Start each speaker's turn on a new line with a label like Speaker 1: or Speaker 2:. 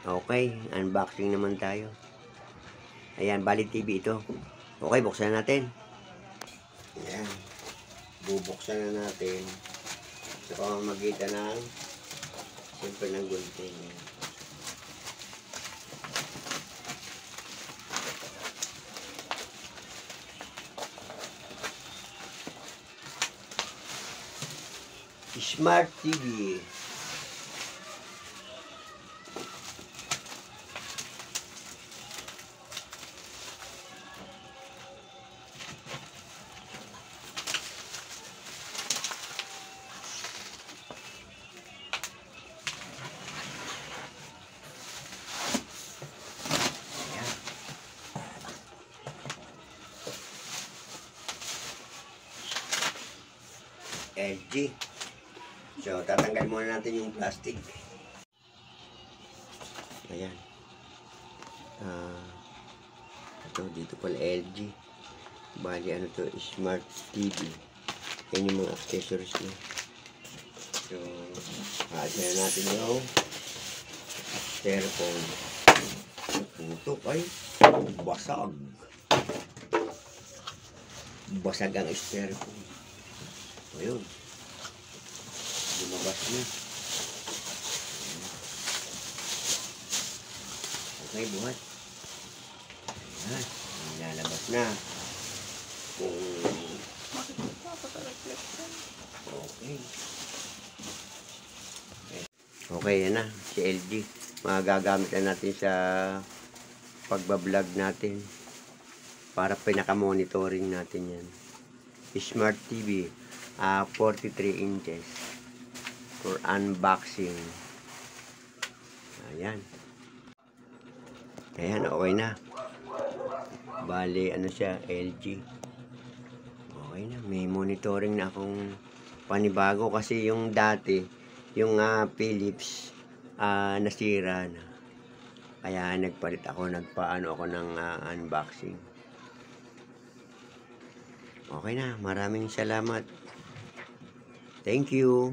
Speaker 1: Okay, unboxing naman tayo. Ayan, Bali TV ito. Okay, buksan natin. Ayan. Bubuksan na natin sa pamamagitan ng siyempre ng gunting. Smart TV. LG. So, tatanggal muna natin yung plastic. Ayan. Ito, dito pala LG. Bali, ano to, Smart TV. Yan yung mga accessories niya. So, atin na natin yung styrofoam. Ito ay basag. Basag ang styrofoam. Ayun. Lumabas na. Okay, buhat. Ayan. Lalabas na. Okay. Okay, yan na. Si LG. Magagamit na natin sa pagbablog natin. Para pinaka-monitoring natin yan. Smart TV. 43 inches. For unboxing. Ayan. Ayan, okay na. Bali, ano siya, LG. Okay na, may monitoring na akong panibago kasi yung dati, yung Philips, nasira na. Kaya nagpalit ako, nagpaano ako ng unboxing. Okay na, maraming salamat. Thank you.